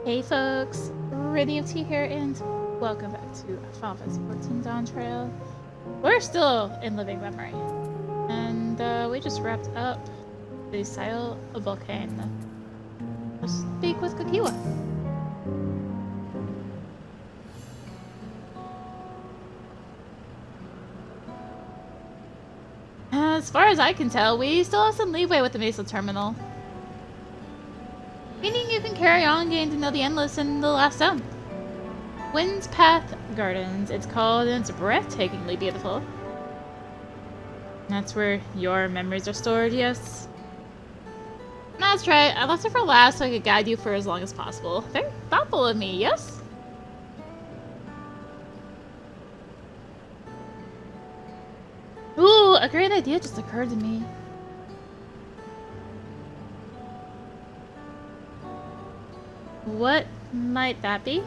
Hey folks, rinimt here and welcome back to Final Fantasy 14 Dawntrail. We're still in living memory, and we just wrapped up the Asyle Volcan. Let's speak with Kakiwa. As far as I can tell, we still have some leeway with the Meso Terminal. Meaning you can carry on getting to know the Endless in the last zone. Windspath Gardens, it's called, and it's breathtakingly beautiful. That's where your memories are stored, yes? That's right, I left it for last so I could guide you for as long as possible. Very thoughtful of me, yes? Ooh, a great idea just occurred to me. What might that be?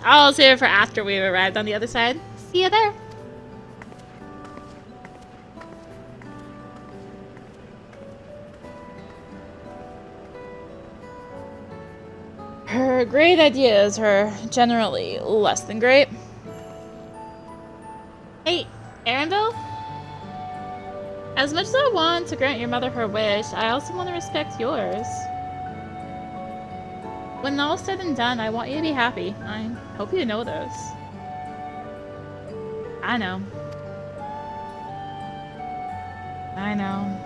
I'll save it for after we've arrived on the other side. See you there. Her great ideas are generally less than great. Hey, Aaronville? As much as I want to grant your mother her wish, I also want to respect yours. When all's said and done, I want you to be happy. I hope you know this. I know. I know.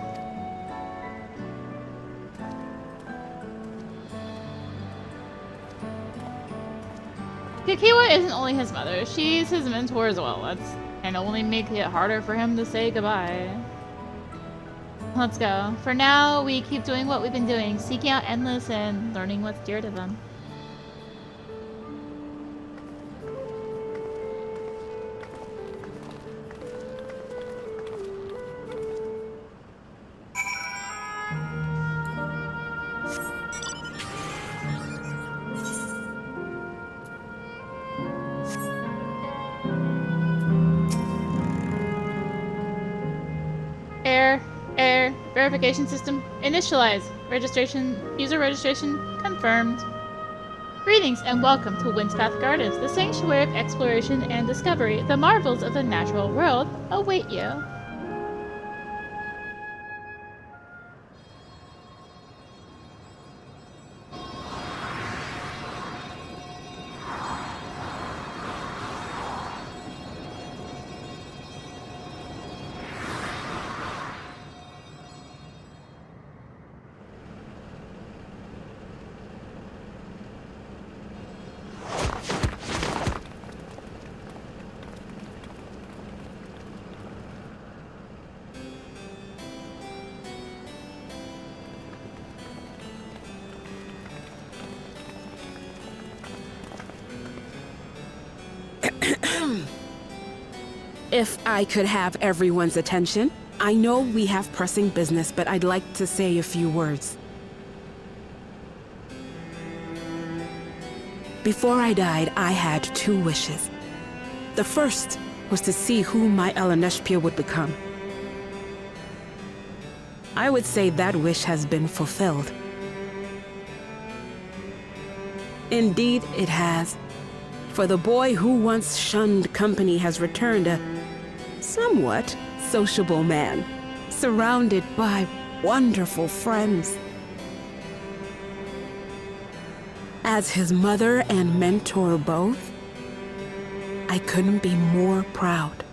Kakiwa isn't only his mother, she's his mentor as well. That's can only make it harder for him to say goodbye. Let's go. For now, we keep doing what we've been doing, seeking out Endless and learning what's dear to them. Air verification system initialize. User registration confirmed. Greetings and welcome to Windspath Gardens, the sanctuary of exploration and discovery. The marvels of the natural world await you. If I could have everyone's attention, I know we have pressing business, but I'd like to say a few words. Before I died, I had two wishes. The first was to see who my Eleneshpia would become. I would say that wish has been fulfilled. Indeed, it has. For the boy who once shunned company has returned a somewhat sociable man, surrounded by wonderful friends. As his mother and mentor both, I couldn't be more proud.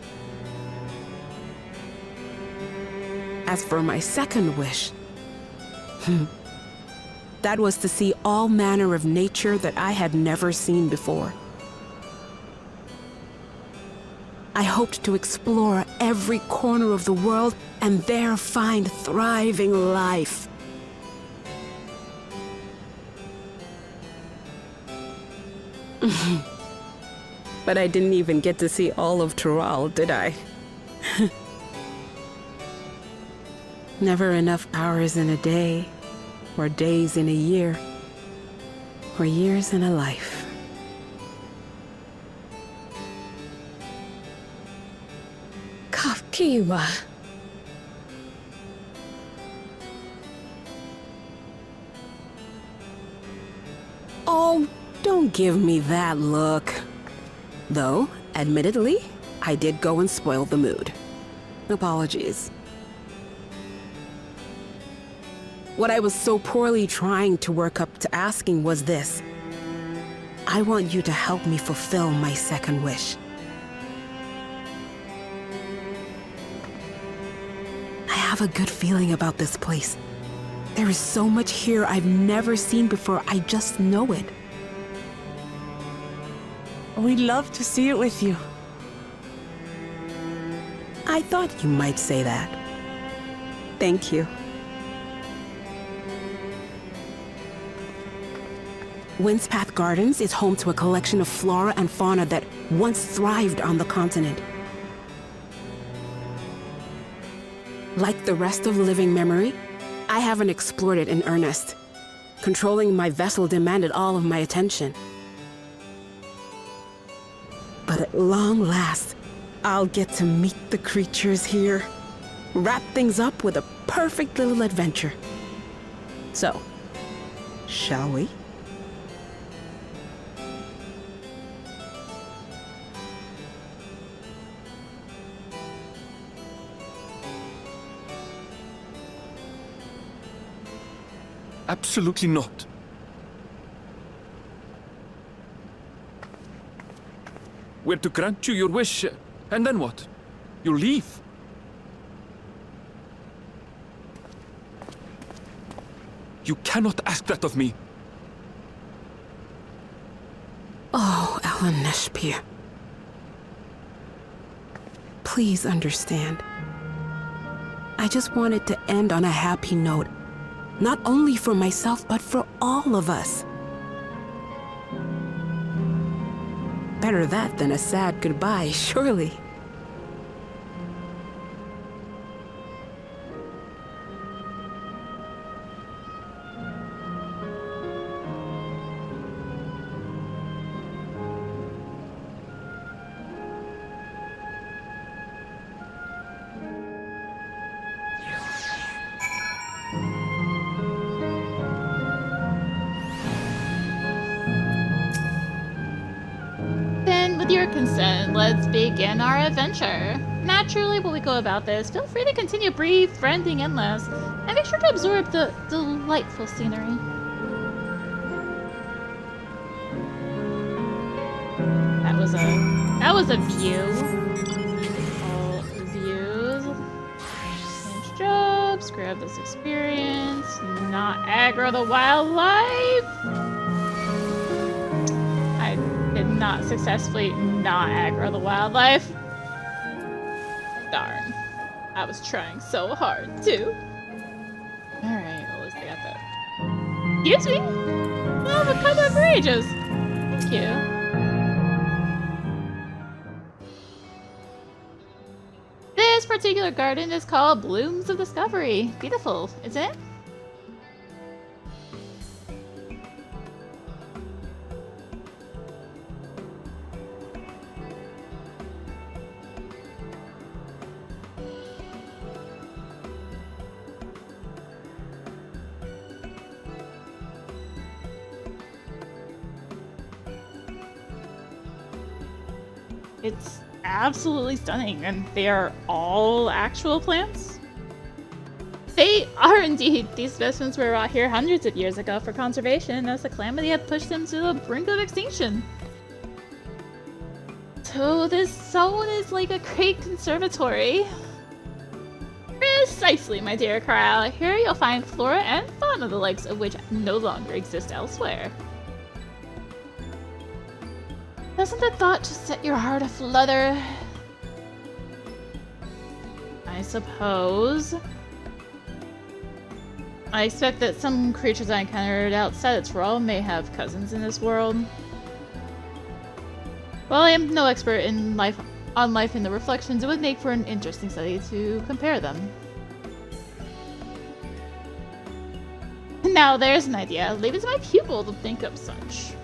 As for my second wish, that was to see all manner of nature that I had never seen before. I hoped to explore every corner of the world and there find thriving life. But I didn't even get to see all of Tural, did I? Never enough hours in a day, or days in a year, or years in a life. Capybaras. Oh, don't give me that look. Though, admittedly, I did go and spoil the mood. Apologies. What I was so poorly trying to work up to asking was this. I want you to help me fulfill my second wish. I have a good feeling about this place. There is so much here I've never seen before, I just know it. We'd love to see it with you. I thought you might say that. Thank you. Windspath Gardens is home to a collection of flora and fauna that once thrived on the continent. Like the rest of living memory, I haven't explored it in earnest. Controlling my vessel demanded all of my attention. But at long last, I'll get to meet the creatures here. Wrap things up with a perfect little adventure. So, shall we? Absolutely not. We're to grant you your wish, and then what? You leave? You cannot ask that of me. Oh, Ellen Neshpir. Please understand. I just wanted to end on a happy note. Not only for myself, but for all of us. Better that than a sad goodbye, surely. With your consent, let's begin our adventure. Naturally, while we go about this, feel free to continue befriending Endless, and make sure to absorb the delightful scenery. That was a view. All views. Change jobs, grab this experience, not aggro the wildlife. Did not successfully not aggro the wildlife. Darn. I was trying so hard, too. Alright, well, at least I got that. Excuse me? Oh, but kind of courageous. Thank you. This particular garden is called Blooms of Discovery. Beautiful, isn't it? It's absolutely stunning, and they are all actual plants. They are indeed. These specimens were brought here hundreds of years ago for conservation, as the calamity had pushed them to the brink of extinction. So this zone is like a great conservatory. Precisely, my dear Corral. Here you'll find flora and fauna, the likes of which no longer exist elsewhere. Doesn't the thought just set your heart aflutter? I suppose. I expect that some creatures I encountered outside its realm may have cousins in this world. While I am no expert in life in the reflections, it would make for an interesting study to compare them. Now there's an idea. Leave it to my pupil to think of such.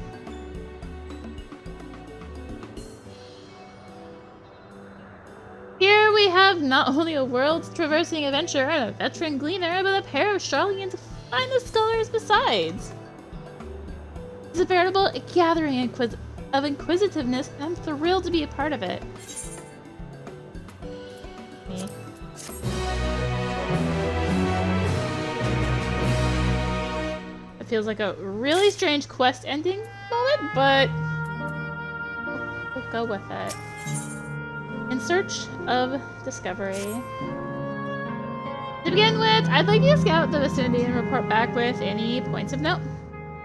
Here we have not only a world-traversing adventurer and a veteran gleaner, but a pair of Charlie's finest scholars besides. It's a veritable gathering of inquisitiveness, and I'm thrilled to be a part of it. Me. It feels like a really strange quest ending moment, but we'll go with it. In search of discovery. To begin with, I'd like you to scout the vicinity and report back with any points of note.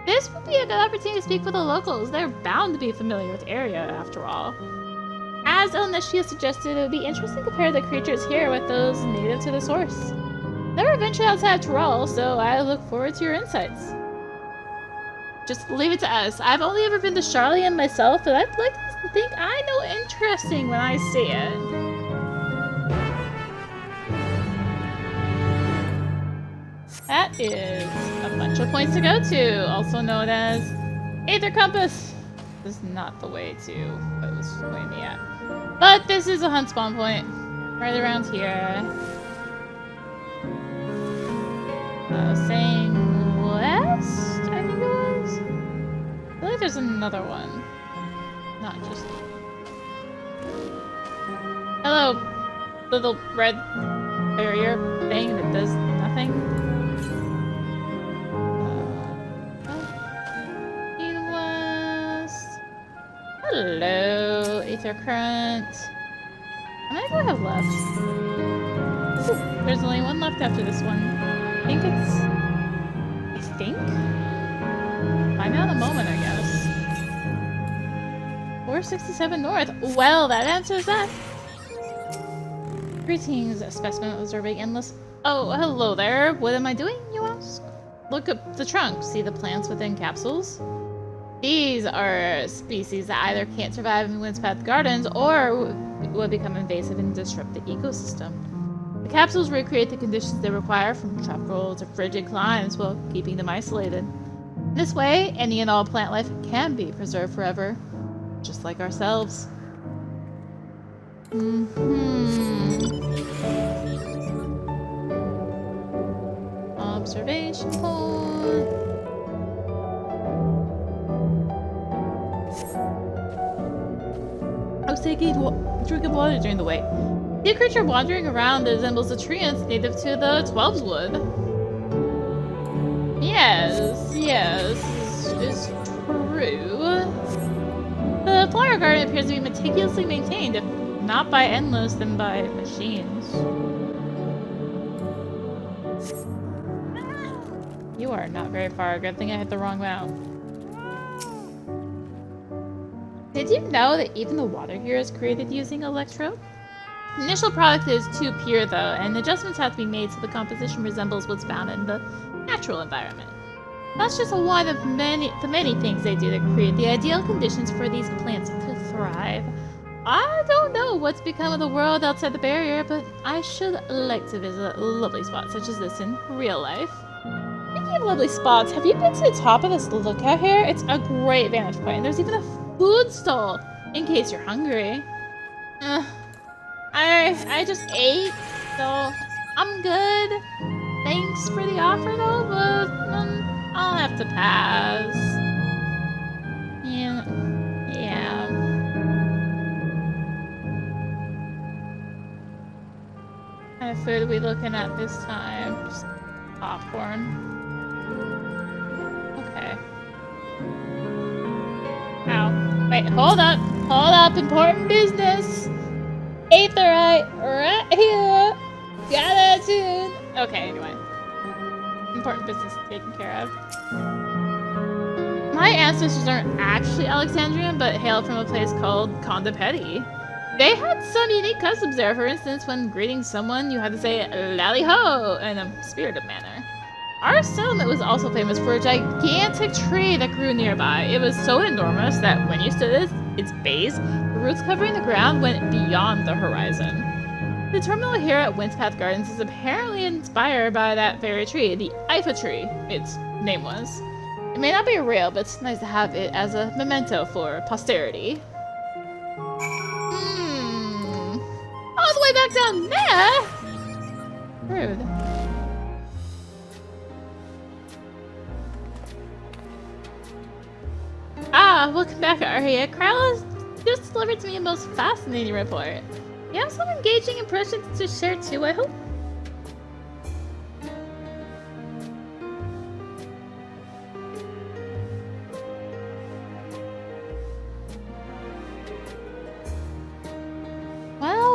This would be a good opportunity to speak with the locals. They're bound to be familiar with the area, after all. As Elnishia suggested, it would be interesting to compare the creatures here with those native to the source. Never ventured outside of Tyrol, so I look forward to your insights. Just leave it to us. I've only ever been to Charlian myself, but I'd like to think I know interesting when I see it. That is a bunch of points to go to, also known as Aether Compass. This is not the way to what it was pointing me at. But this is a hunt spawn point. Right around here. Saying west, I think it was? I feel like there's another one. Not just... Hello, little red barrier thing that does nothing. Hello, Aether Current. How many do I have left? Ooh, there's only one left after this one. I think? Find out in a moment, I guess. 467 north. Well, that answers that. Greetings, specimen observing endless. Oh, hello there. What am I doing, you ask? Look up the trunk. See the plants within capsules? These are species that either can't survive in Windspath Gardens or will become invasive and disrupt the ecosystem. The capsules recreate the conditions they require, from tropical to frigid climes, while keeping them isolated. This way, any and all plant life can be preserved forever, just like ourselves. Observation point. I was drinking water during the wait. See a creature wandering around that resembles a treant native to the 12's Wood. Yes, is true. The flower garden appears to be meticulously maintained, if not by endless, then by machines. You are not very far. Good thing I hit the wrong mount. Did you know that even the water here is created using electro? The initial product is too pure though, and adjustments have to be made so the composition resembles what's found in the natural environment. That's just one of the many things they do to create the ideal conditions for these plants to thrive. I don't know what's become of the world outside the barrier, but I should like to visit lovely spots such as this in real life. Speaking of lovely spots, have you been to the top of this lookout here? It's a great vantage point, and there's even a food stall in case you're hungry. I just ate, so I'm good. Thanks for the offer though, but I'll have to pass. Yeah. What kind of food are we looking at this time? Just popcorn. Okay. Ow. Wait, hold up, important business. Aetherite, right here. Got it, too. Okay, anyway. Important business taken care of. My ancestors aren't actually Alexandrian, but hail from a place called Condapeti. They had some unique customs there. For instance, when greeting someone, you had to say "Lally-ho" in a spirited manner. Our settlement was also famous for a gigantic tree that grew nearby. It was so enormous that when you stood at its base, the roots covering the ground went beyond the horizon. The terminal here at Windspath Gardens is apparently inspired by that very tree, the Ifa tree, its name was. It may not be real, but it's nice to have it as a memento for posterity. All the way back down there? Rude. welcome back, Arya. Krell has just delivered to me a most fascinating report. You have some engaging impressions to share too, I hope?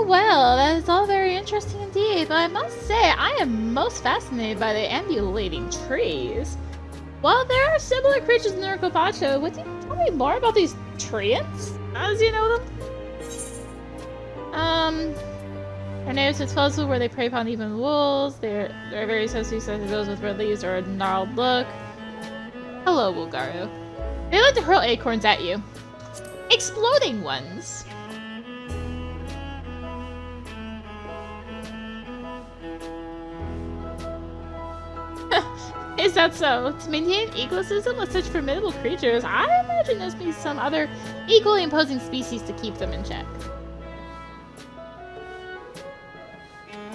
Well, that is all very interesting indeed, but I must say, I am most fascinated by the ambulating trees. While there are similar creatures in the Urkopacho, would you tell me more about these treants, as you know them? Their names is puzzle where they prey upon even wolves. They're very associated with those with red leaves or a gnarled look. Hello, Wulgaru. They like to hurl acorns at you. Exploding ones. Is that so? To maintain an ecosystem with such formidable creatures, I imagine there's be some other equally imposing species to keep them in check.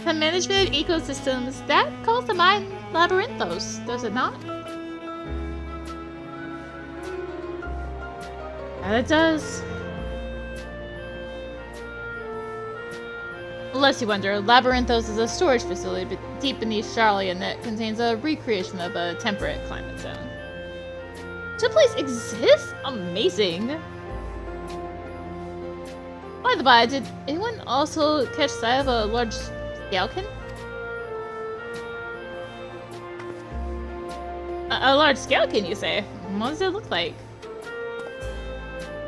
The management of ecosystems, that calls to mind Labyrinthos, does it not? Yeah, it does. Unless you wonder, Labyrinthos is a storage facility deep beneath Charlian that contains a recreation of a temperate climate zone. Such a place exists? Amazing! By the by, did anyone also catch sight of a large scalekin? A large scalekin, you say? What does it look like?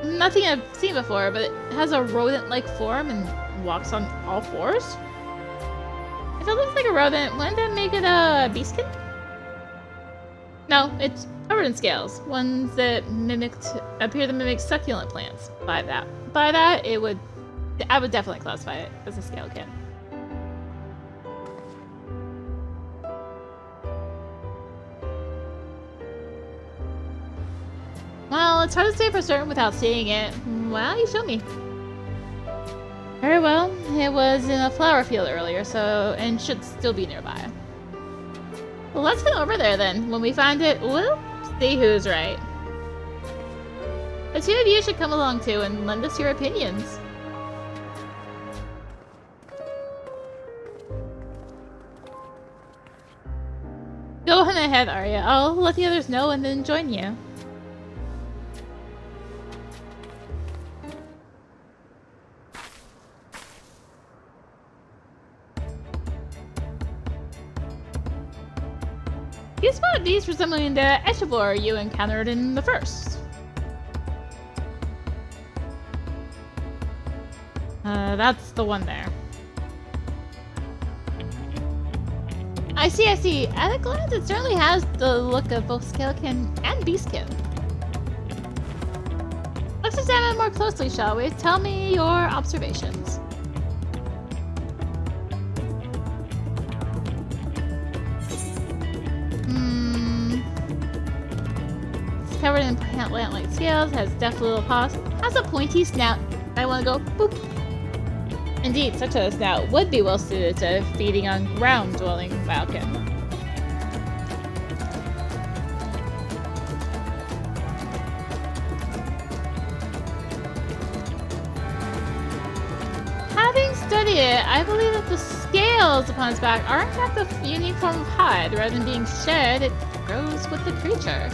Nothing I've seen before, but it has a rodent-like form and walks on all fours? If it looks like a rodent, wouldn't that make it a beastkin? No, it's covered in scales, ones that appear to mimic succulent plants. By that, I would definitely classify it as a scalekin. Well, it's hard to say for certain without seeing it. Well, you showed me. Very well. It was in a flower field earlier, and should still be nearby. Well, let's head over there then. When we find it, we'll see who's right. The two of you should come along too and lend us your opinions. Go on ahead, Arya. I'll let the others know and then join you. You spotted these resembling the Echevor you encountered in the first. That's the one there. I see. At a glance, it certainly has the look of both Scalekin and Beastkin. Let's examine it more closely, shall we? Tell me your observations. Covered in plant-like scales, has deft little paws, has a pointy snout. I want to go boop. Indeed, such a snout would be well suited to feeding on ground-dwelling Vulcan. Having studied it, I believe that the scales upon its back are in fact a unique form of hide. Rather than being shed, it grows with the creature.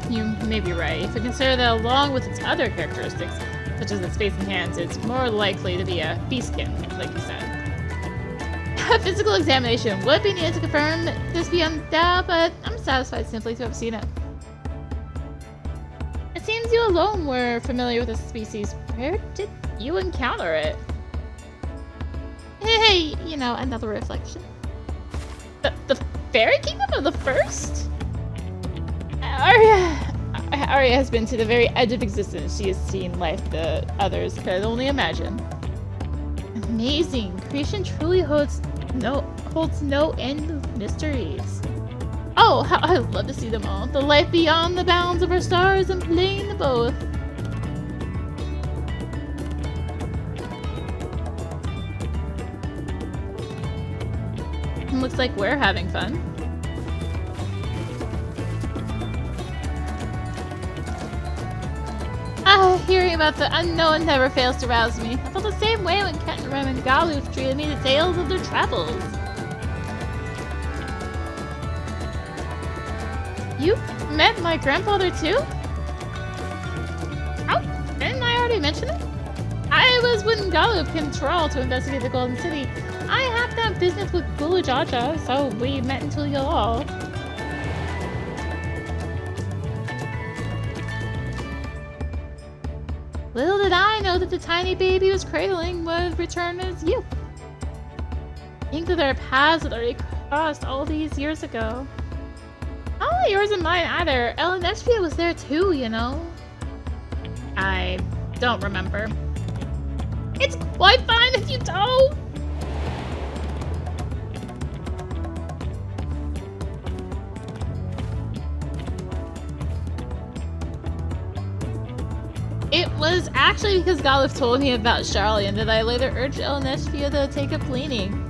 You may be right. If we consider that along with its other characteristics, such as its face and hands, it's more likely to be a beastkin, like you said. A physical examination would be needed to confirm this beyond doubt, but I'm satisfied simply to have seen it. It seems you alone were familiar with this species. Where did you encounter it? Hey, another reflection. The Fairy Kingdom of the First? Arya has been to the very edge of existence. She has seen life that others could only imagine. Amazing. Creation truly holds no end of mysteries. Oh, how I'd love to see them all. The life beyond the bounds of our stars and playing the both. Looks like we're having fun. hearing about the unknown never fails to rouse me. I felt the same way when Kettenram and Galuf treated me to tales of their travels. You met my grandfather too? Oh, didn't I already mention it? I was with Galuf in Tral to investigate the Golden City. I happened to have business with Gulajaja, so we met until y'all. Little did I know that the tiny baby he was cradling would return as you. Think that our paths had already crossed all these years ago. Not only yours and mine either. Ellen Eshvia was there too, you know. I don't remember. It's quite fine if you don't. It was actually because Galuf told me about Charlie and that I later urged Ellen Eshvia to take up cleaning.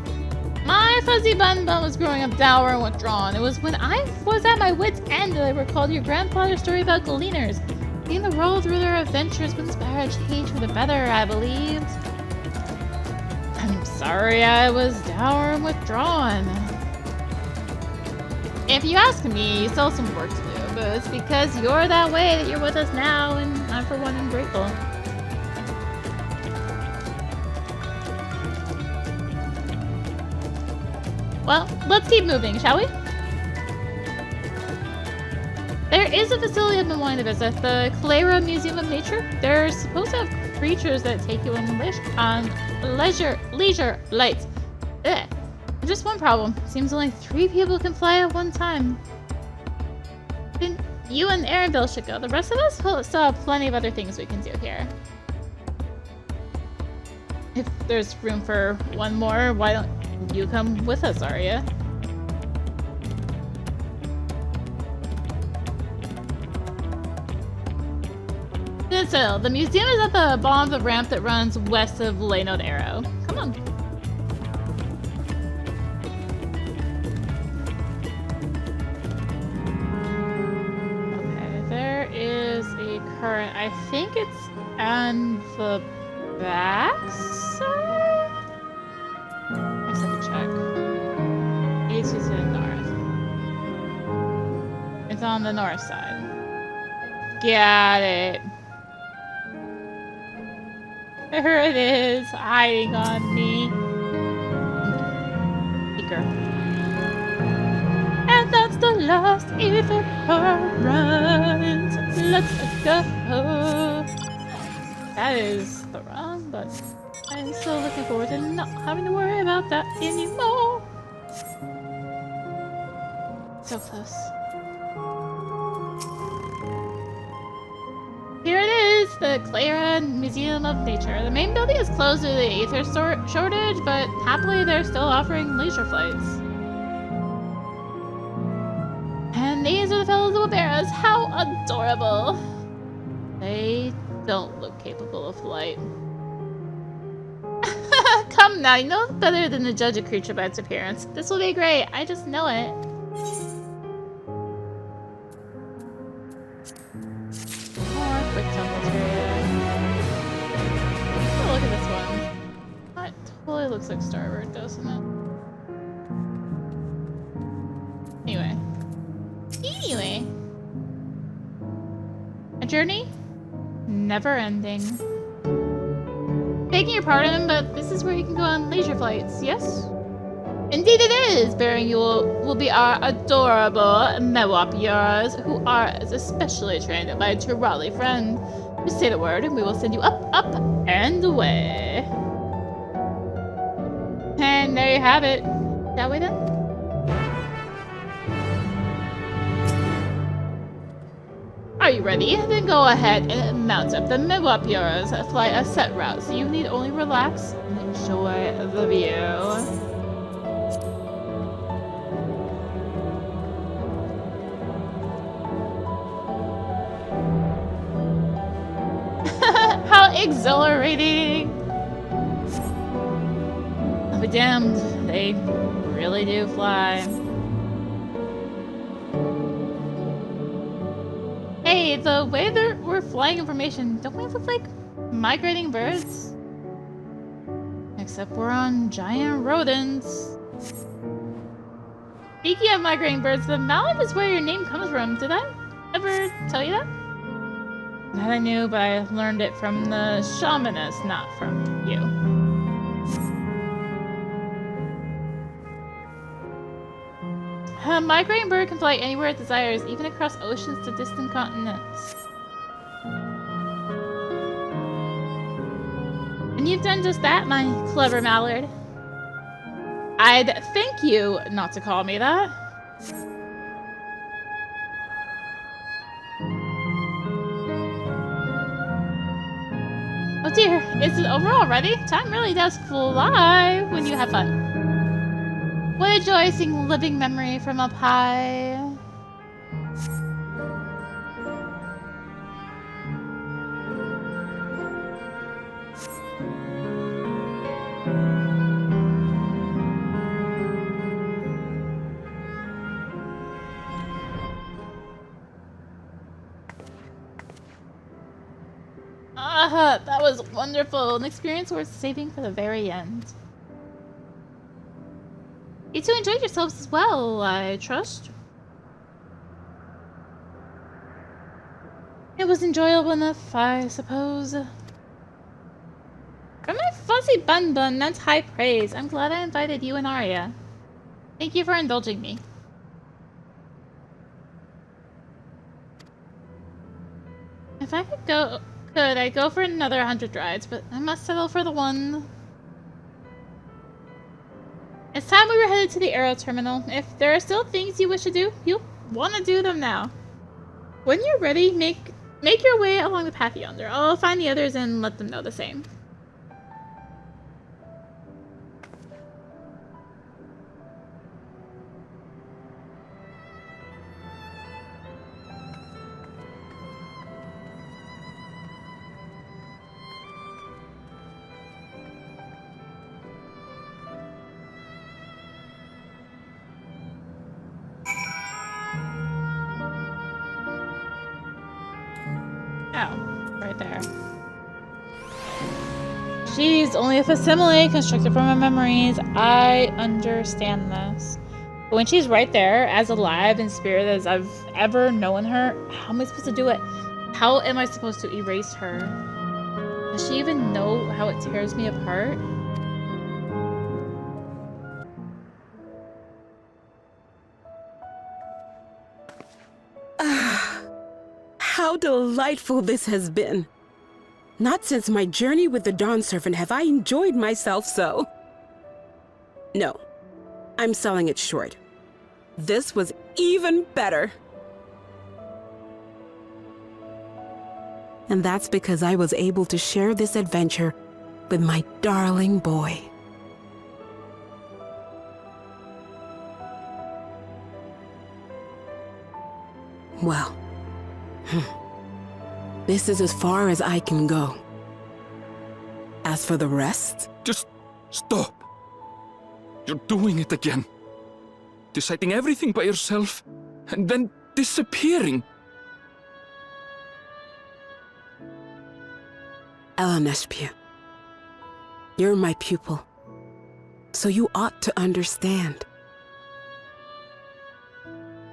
My fuzzy bun was growing up dour and withdrawn. It was when I was at my wit's end that I recalled your grandfather's story about gleaners. Seeing the world through their adventures would inspire a change for the better, I believed. I'm sorry I was dour and withdrawn. If you ask me, you still have some work to do, but it's because you're that way that you're with us now, and I'm for one am grateful. Well, let's keep moving, shall we? There is a facility I've been wanting to visit, the Clara Museum of Nature. They're supposed to have creatures that take you on leisure flights. Ugh. Just one problem. Seems only 3 people can fly at one time. Then you and Arendelle should go. The rest of us will still have plenty of other things we can do here. If there's room for one more, why don't you come with us, Arya? So, the museum is at the bottom of the ramp that runs west of Leno Arrow. Come on. Okay, there is a current. I think it's on the back side? I just have to check. It's to the north. It's on the north side. Got it. There it is, hiding on me. Speaker. And that's the last ether current. Let's go. That is the wrong button. I'm so looking forward to not having to worry about that anymore. So close. Here it is, the Clara Museum of Nature. The main building is closed due to the ether shortage, but happily they're still offering leisure flights. And these are the fellows of Capybaras. How adorable! They don't look capable of flight. Come now, you know better than to judge a creature by its appearance. This will be great, I just know it. Look at this one. That totally looks like Starboard, doesn't it? Anyway. A journey? Never ending. Begging your pardon, but this is where you can go on leisure flights, yes? Indeed it is! Bearing you will be our adorable Mewapiaras, who are especially trained by a Turali friend. Just say the word and we will send you up, and away. And there you have it. Shall we then? Are you ready? Then go ahead and mount up. The Mewapiaras fly a set route, so you need only relax and enjoy the view. How exhilarating! I'll be damned, they really do fly. Hey, the way that we're we're flying information. Don't we look like migrating birds? Except we're on giant rodents. Speaking of migrating birds, the mallard is where your name comes from. Did I ever tell you that? That I knew, but I learned it from the shamaness, not from you. A migrating bird can fly anywhere it desires, even across oceans to distant continents. And you've done just that, my clever mallard. I'd thank you not to call me that. Oh dear, is it over already? Time really does fly when you have fun. What a joy seeing living memory from up high. That was wonderful. An experience worth saving for the very end. You two enjoyed yourselves as well, I trust. It was enjoyable enough, I suppose. From my fuzzy bun bun, that's high praise. I'm glad I invited you and Arya. Thank you for indulging me. If I could go... I'd go for another 100 rides, but I must settle for the one. It's time we were headed to the Aero Terminal. If there are still things you wish to do, you'll want to do them now. When you're ready, make your way along the path yonder. I'll find the others and let them know the same. Oh, right there. She's only a facsimile constructed from my memories. I understand this. But when she's right there, as alive and spirit as I've ever known her, how am I supposed to do it? How am I supposed to erase her? Does she even know how it tears me apart? How delightful this has been. Not since my journey with the Dawn Servant have I enjoyed myself so. No, I'm selling it short. This was even better. And that's because I was able to share this adventure with my darling boy. Well, this is as far as I can go. As for the rest... Just stop. You're doing it again. Deciding everything by yourself, and then disappearing. Elaneshpia, you're my pupil, so you ought to understand.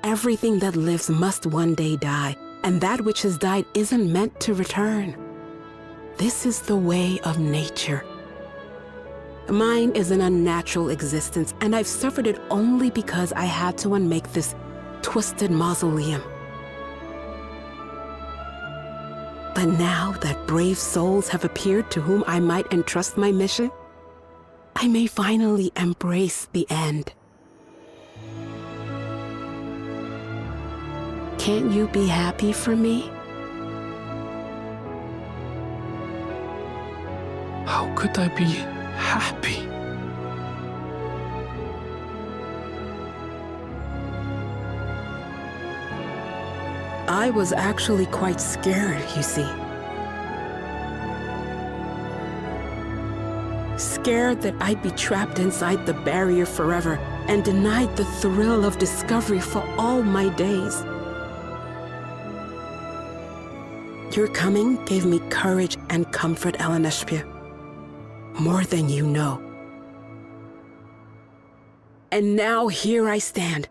Everything that lives must one day die, and that which has died isn't meant to return. This is the way of nature. Mine is an unnatural existence, and I've suffered it only because I had to unmake this twisted mausoleum. But now that brave souls have appeared to whom I might entrust my mission, I may finally embrace the end. Can't you be happy for me? How could I be happy? I was actually quite scared, you see. Scared that I'd be trapped inside the barrier forever and denied the thrill of discovery for all my days. Your coming gave me courage and comfort, Eleneshpia. More than you know. And now here I stand,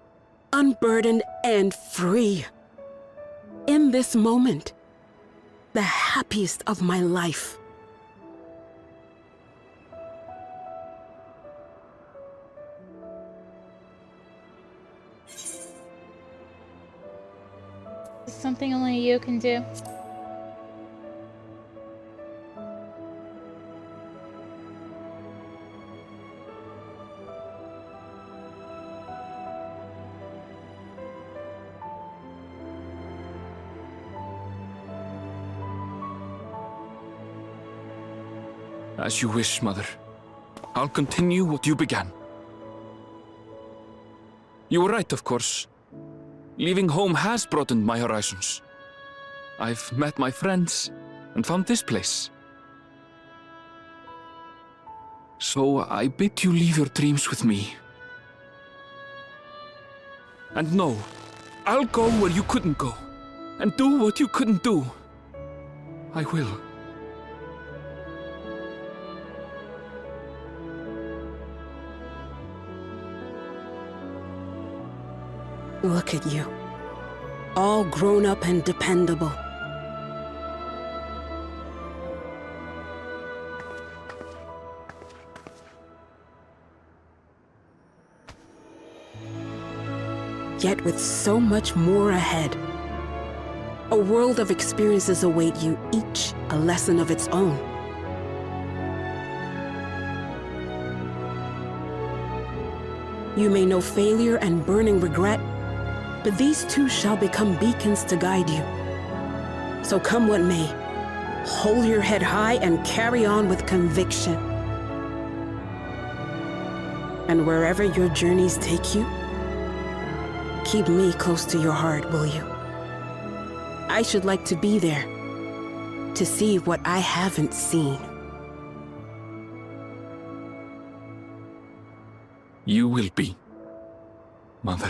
unburdened and free. In this moment, the happiest of my life. It's something only you can do. As you wish, Mother. I'll continue what you began. You were right, of course. Leaving home has broadened my horizons. I've met my friends and found this place. So I bid you leave your dreams with me. And know, I'll go where you couldn't go, and do what you couldn't do. I will. Look at you, all grown up and dependable. Yet with so much more ahead. A world of experiences await you, each a lesson of its own. You may know failure and burning regret, but these too shall become beacons to guide you. So come what may, hold your head high and carry on with conviction. And wherever your journeys take you, keep me close to your heart, will you? I should like to be there, to see what I haven't seen. You will be, Mother.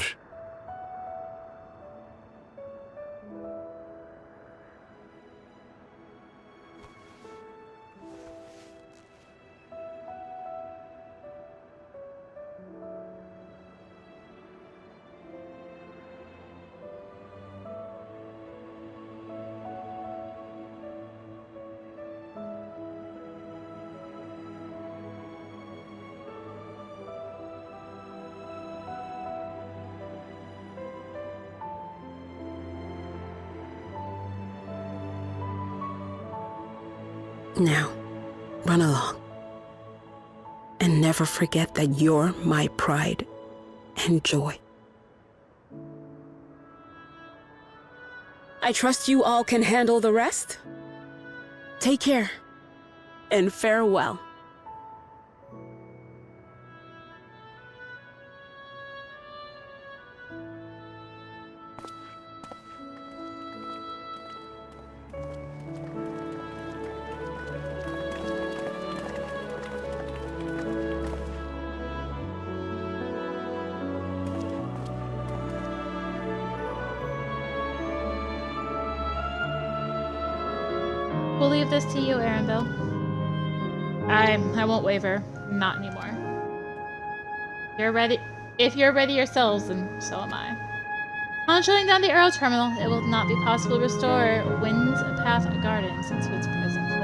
Now, run along. And never forget that you're my pride and joy. I trust you all can handle the rest. Take care, and farewell. We'll leave this to you, Arendelle. I won't waver. Not anymore. You're ready. If you're ready yourselves, then so am I. On shutting down the Aero Terminal, it will not be possible to restore Windspath Gardens into its present form.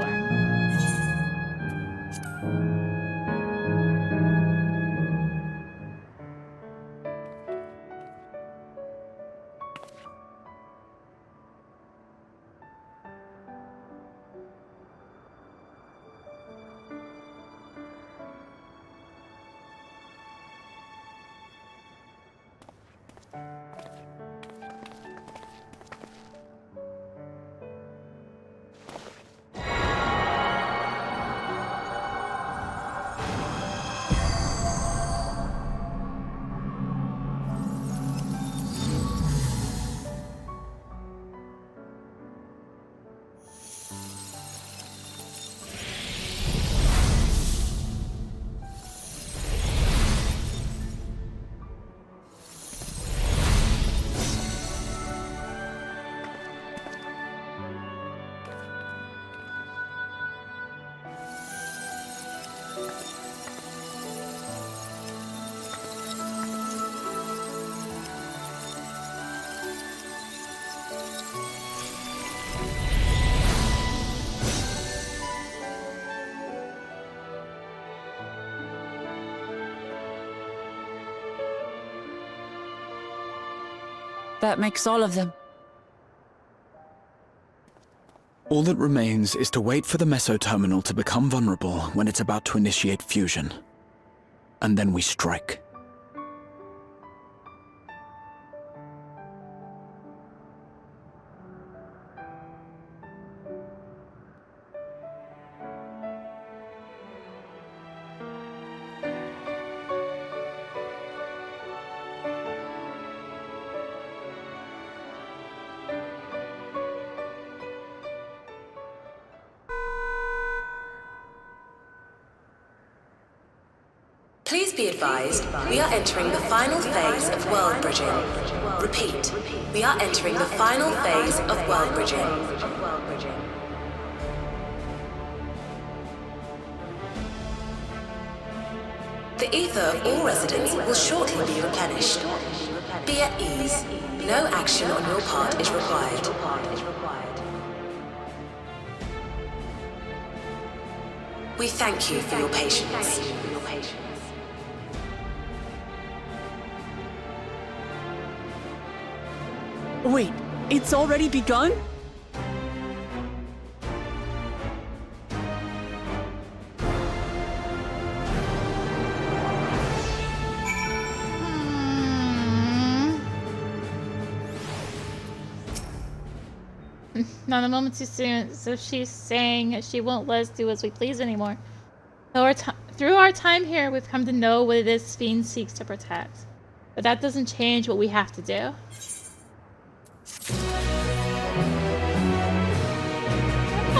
That makes all of them. All that remains is to wait for the Meso Terminal to become vulnerable when it's about to initiate fusion. And then we strike. Please be advised, we are entering the final phase of world bridging. Repeat, we are entering the final phase of world bridging. The ether of all residents will shortly be replenished. Be at ease. No action on your part is required. We thank you for your patience. Wait, it's already begun? Not a moment too soon. So she's saying she won't let us do as we please anymore. Through our time here, we've come to know what it is Fiend seeks to protect. But that doesn't change what we have to do.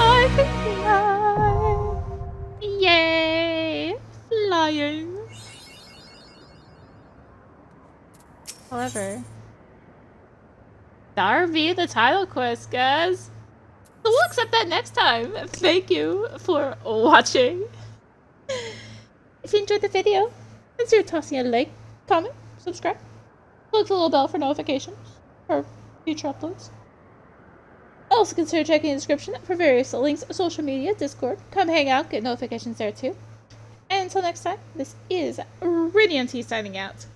I can fly! Yay! Flying! However, the RV, the title quest, guys. So we'll accept that next time. Thank you for watching. If you enjoyed the video, consider tossing a like, comment, subscribe. Click the little bell for notifications for future uploads. Also consider checking the description for various links, social media, Discord. Come hang out, get notifications there too. And until next time, this is rinimt signing out.